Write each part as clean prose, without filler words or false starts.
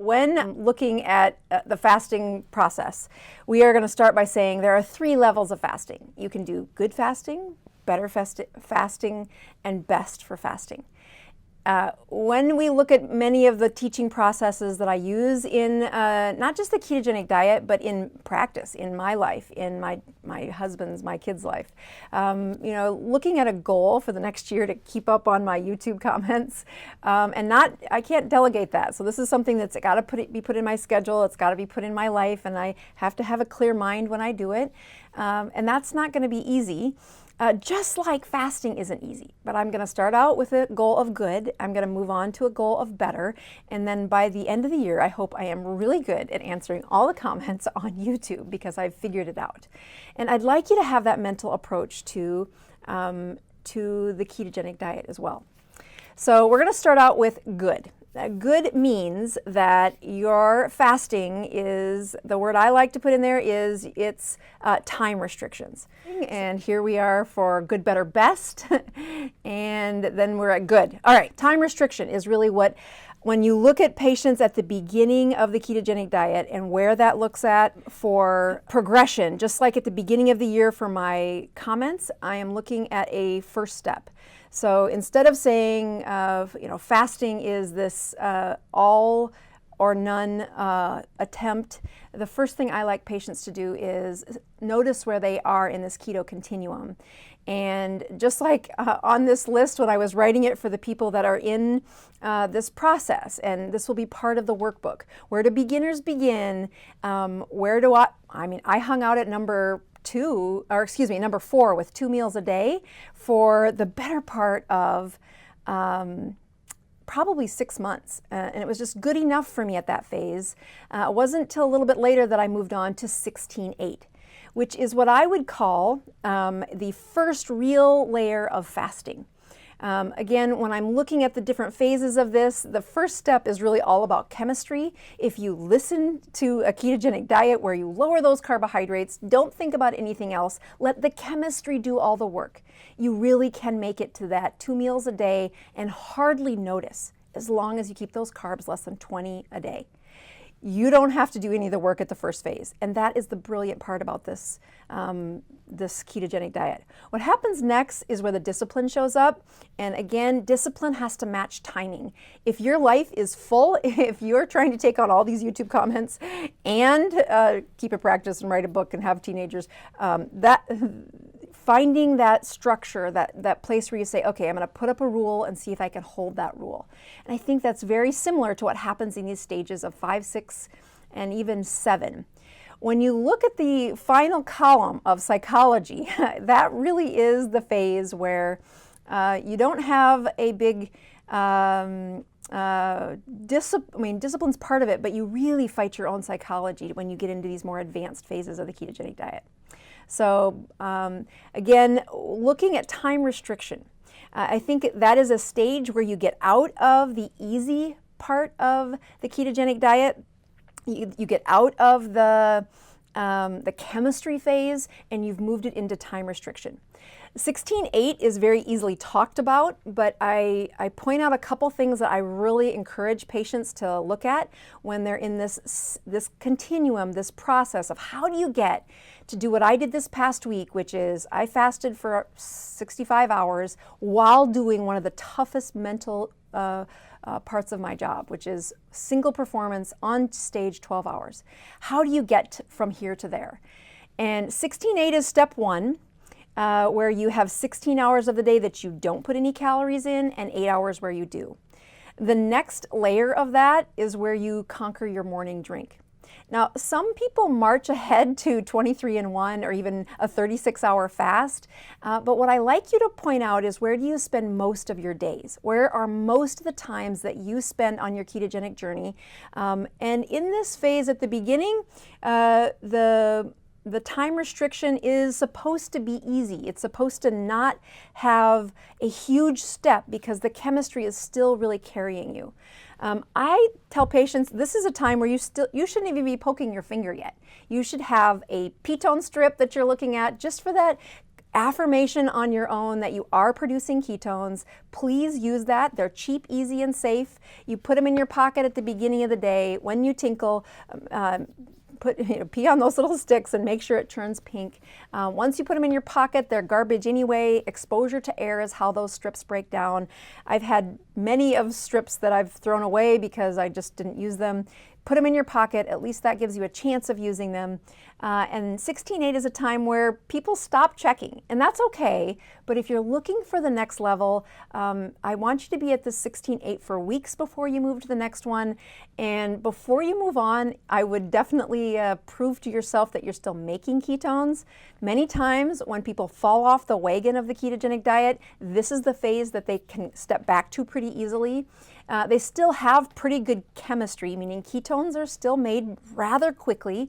when looking at the fasting process, we are going to start by saying there are 3 levels of fasting. You can do good fasting, better fasting, and best for fasting. When we look at many of the teaching processes that I use in not just the ketogenic diet, but in practice, in my life, in my husband's, my kids' life, looking at a goal for the next year to keep up on my YouTube comments, I can't delegate that. So this is something that's got to be put in my schedule. It's got to be put in my life, and I have to have a clear mind when I do it. And that's not going to be easy. Just like fasting isn't easy, but I'm going to start out with a goal of good. I'm going to move on to a goal of better. And then by the end of the year, I hope I am really good at answering all the comments on YouTube because I've figured it out. And I'd like you to have that mental approach to the ketogenic diet as well. So we're going to start out with good. Good means that your fasting is, the word I like to put in there is it's time restrictions. And here we are for good, better, best, and then we're at good. All right, time restriction is really what, when you look at patients at the beginning of the ketogenic diet and where that looks at for progression, just like at the beginning of the year for my comments, I am looking at a first step. So instead of saying, fasting is this all or none attempt, the first thing I like patients to do is notice where they are in this keto continuum. And just like on this list when I was writing it for the people that are in this process, and this will be part of the workbook, where do beginners begin? I hung out at number 4 with 2 meals a day for the better part of probably 6 months. And it was just good enough for me at that phase. It wasn't till a little bit later that I moved on to 16-8, which is what I would call the first real layer of fasting. Again, when I'm looking at the different phases of this, the first step is really all about chemistry. If you listen to a ketogenic diet where you lower those carbohydrates, don't think about anything else, let the chemistry do all the work. You really can make it to that 2 meals a day and hardly notice, as long as you keep those carbs less than 20 a day. You don't have to do any of the work at the first phase. And that is the brilliant part about this ketogenic diet. What happens next is where the discipline shows up. And again, discipline has to match timing. If your life is full, if you're trying to take on all these YouTube comments and keep a practice and write a book and have teenagers, finding that structure, that place where you say, okay, I'm going to put up a rule and see if I can hold that rule. And I think that's very similar to what happens in these stages of 5, 6, and even 7. When you look at the final column of psychology, that really is the phase where you don't have a big discipline's part of it, but you really fight your own psychology when you get into these more advanced phases of the ketogenic diet. So again, looking at time restriction, I think that is a stage where you get out of the easy part of the ketogenic diet. You get out of the chemistry phase, and you've moved it into time restriction. 16-8 is very easily talked about, but I point out a couple things that I really encourage patients to look at when they're in this continuum, this process of how do you get to do what I did this past week, which is I fasted for 65 hours while doing one of the toughest mental parts of my job, which is single performance on stage 12 hours. How do you get from here to there? And 16-8 is step 1. Where you have 16 hours of the day that you don't put any calories in and 8 hours where you do. The next layer of that is where you conquer your morning drink. Now, some people march ahead to 23-1 or even a 36-hour fast, but what I like you to point out is, where do you spend most of your days? Where are most of the times that you spend on your ketogenic journey? And in this phase at the beginning, the time restriction is supposed to be easy. It's supposed to not have a huge step because the chemistry is still really carrying you. I tell patients this is a time where you shouldn't even be poking your finger yet. You should have a ketone strip that you're looking at just for that affirmation on your own that you are producing ketones. Please use that. They're cheap, easy, and safe. You put them in your pocket at the beginning of the day. When you tinkle, pee on those little sticks and make sure it turns pink. Once you put them in your pocket, they're garbage anyway. Exposure to air is how those strips break down. I've had many of strips that I've thrown away because I just didn't use them. Put them in your pocket, at least that gives you a chance of using them. And 16.8 is a time where people stop checking, and that's okay, but if you're looking for the next level, I want you to be at the 16.8 for weeks before you move to the next one, and before you move on, I would definitely prove to yourself that you're still making ketones. Many times when people fall off the wagon of the ketogenic diet, this is the phase that they can step back to pretty easily. They still have pretty good chemistry, meaning ketones are still made rather quickly.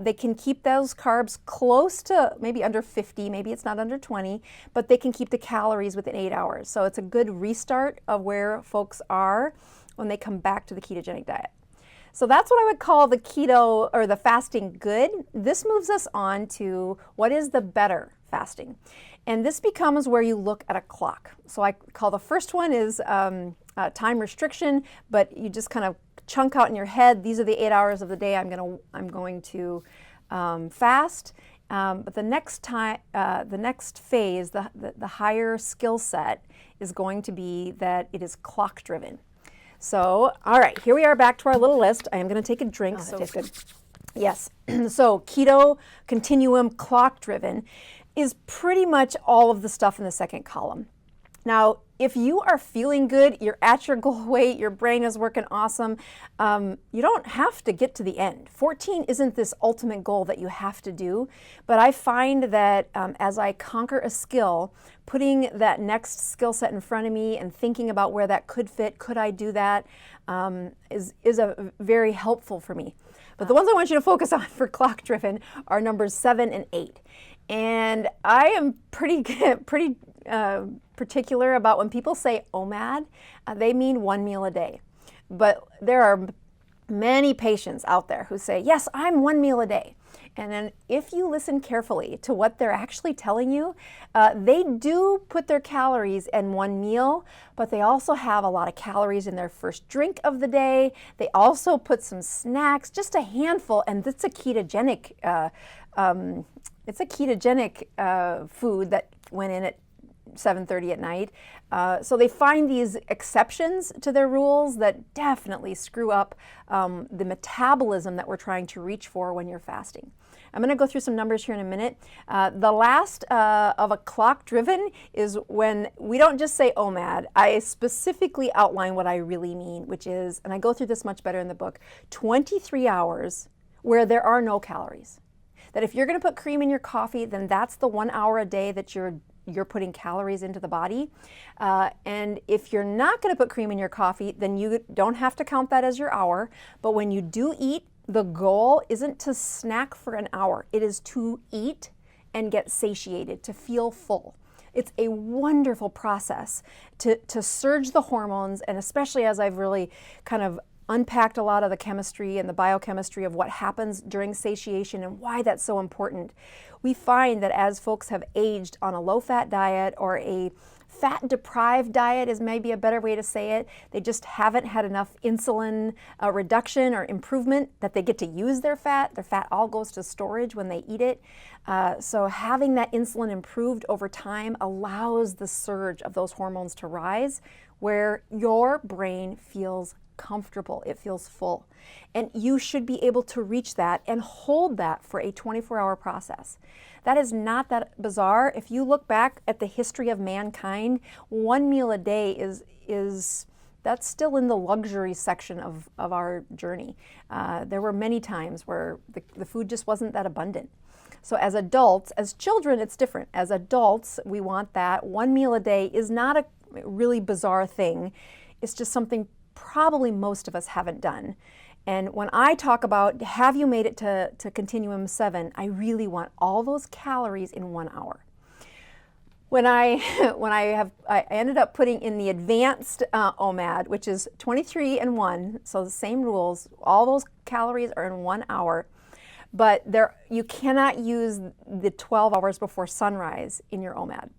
They can keep those carbs close to maybe under 50, maybe it's not under 20, but they can keep the calories within 8 hours. So it's a good restart of where folks are when they come back to the ketogenic diet. So that's what I would call the keto or the fasting good. This moves us on to what is the better fasting. And this becomes where you look at a clock. So I call the first one is time restriction, but you just kind of chunk out in your head, these are the 8 hours of the day I'm going to fast. But the next phase, the higher skill set is going to be that it is clock driven. So, all right, here we are back to our little list. I am going to take a drink. Oh, so good. Yes. So keto continuum clock driven is pretty much all of the stuff in the second column. Now, if you are feeling good, you're at your goal weight, your brain is working awesome, you don't have to get to the end. 14 isn't this ultimate goal that you have to do, but I find that as I conquer a skill, putting that next skill set in front of me and thinking about where that could fit, could I do that, is a very helpful for me. But the ones I want you to focus on for clock driven are numbers 7 and 8. And I am pretty particular about when people say OMAD, they mean 1 meal a day. But there are many patients out there who say, yes, I'm 1 meal a day. And then if you listen carefully to what they're actually telling you, they do put their calories in 1 meal, but they also have a lot of calories in their first drink of the day. They also put some snacks, just a handful, and it's a ketogenic food that went in at 7:30 at night. So they find these exceptions to their rules that definitely screw up the metabolism that we're trying to reach for when you're fasting. I'm going to go through some numbers here in a minute. The last of a clock driven is when we don't just say OMAD. I specifically outline what I really mean, which is, and I go through this much better in the book, 23 hours where there are no calories. That if you're going to put cream in your coffee, then that's the 1 hour a day that you're putting calories into the body. And if you're not going to put cream in your coffee, then you don't have to count that as your hour. But when you do eat, the goal isn't to snack for an hour. It is to eat and get satiated, to feel full. It's a wonderful process to surge the hormones, and especially as I've really kind of unpacked a lot of the chemistry and the biochemistry of what happens during satiation and why that's so important. We find that as folks have aged on a low-fat diet or a fat-deprived diet is maybe a better way to say it, they just haven't had enough insulin reduction or improvement that they get to use their fat. Their fat all goes to storage when they eat it. So having that insulin improved over time allows the surge of those hormones to rise where your brain feels comfortable, it feels full. And you should be able to reach that and hold that for a 24-hour process. That is not that bizarre. If you look back at the history of mankind, 1 meal a day that's still in the luxury section of our journey. There were many times where the food just wasn't that abundant. So as adults, as children, it's different. As adults, we want that. 1 meal a day is not a really bizarre thing. It's just something probably most of us haven't done. And when I talk about have you made it to continuum 7, I really want all those calories in 1 hour. When I ended up putting in the advanced OMAD, which is 23 and 1, so the same rules, all those calories are in 1 hour. but you cannot use the 12 hours before sunrise in your OMAD.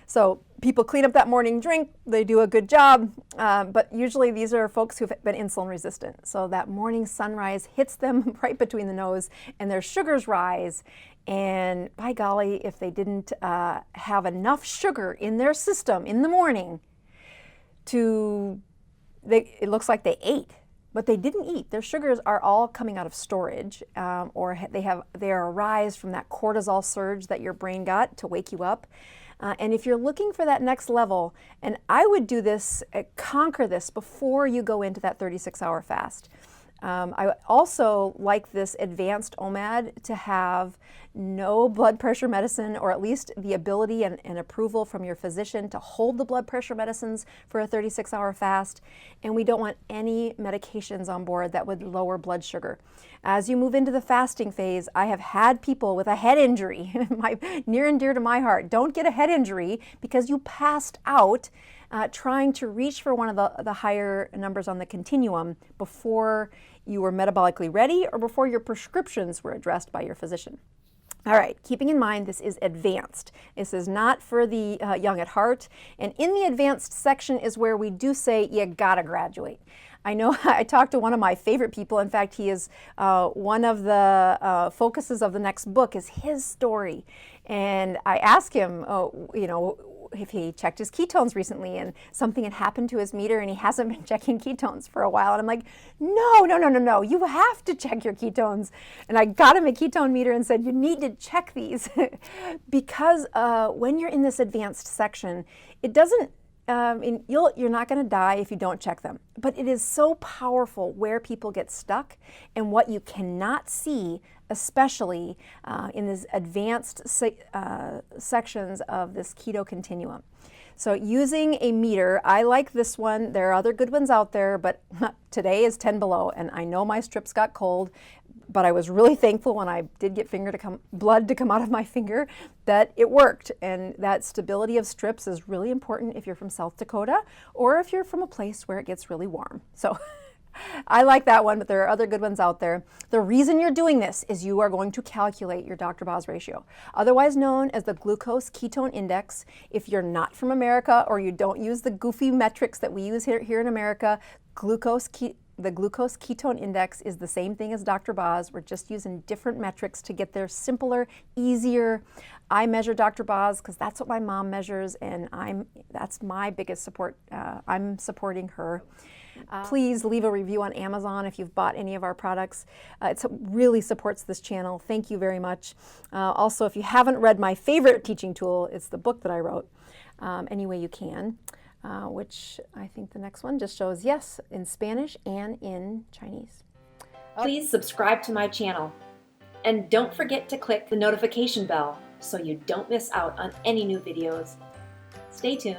So people clean up that morning drink, they do a good job, but usually these are folks who've been insulin resistant. So that morning sunrise hits them right between the nose and their sugars rise. And by golly, if they didn't have enough sugar in their system in the morning it looks like they ate, but they didn't eat. Their sugars are all coming out of storage, or they are a rise from that cortisol surge that your brain got to wake you up. And if you're looking for that next level, and I would do this, conquer this before you go into that 36-hour fast. I also like this advanced OMAD to have no blood pressure medicine, or at least the ability and approval from your physician to hold the blood pressure medicines for a 36-hour fast. And we don't want any medications on board that would lower blood sugar. As you move into the fasting phase, I have had people with a head injury, near and dear to my heart. Don't get a head injury because you passed out trying to reach for one of the higher numbers on the continuum before you were metabolically ready or before your prescriptions were addressed by your physician. All right, keeping in mind this is advanced. This is not for the young at heart. And in the advanced section is where we do say you gotta graduate. I know I talked to one of my favorite people. In fact, he is one of the focuses of the next book is his story. And I asked him, if he checked his ketones recently and something had happened to his meter and he hasn't been checking ketones for a while. And I'm like, no, you have to check your ketones. And I got him a ketone meter and said, you need to check these because when you're in this advanced section, it doesn't, you're not going to die if you don't check them. But it is so powerful where people get stuck and what you cannot see, especially in these advanced sections of this keto continuum. So using a meter, I like this one. There are other good ones out there, but today is 10 below, and I know my strips got cold, but I was really thankful when I did get blood to come out of my finger that it worked. And that stability of strips is really important if you're from South Dakota or if you're from a place where it gets really warm. So I like that one, but there are other good ones out there. The reason you're doing this is you are going to calculate your Dr. Boz ratio, otherwise known as the glucose ketone index. If you're not from America or you don't use the goofy metrics that we use here in America, the glucose ketone index is the same thing as Dr. Boz. We're just using different metrics to get there simpler, easier. I measure Dr. Boz because that's what my mom measures, and that's my biggest support. I'm supporting her. Please leave a review on Amazon if you've bought any of our products. It really supports this channel. Thank you very much. Also, if you haven't read my favorite teaching tool, it's the book that I wrote, Any Way You Can. Which I think the next one just shows yes in Spanish and in Chinese. Please subscribe to my channel and don't forget to click the notification bell so you don't miss out on any new videos. Stay tuned.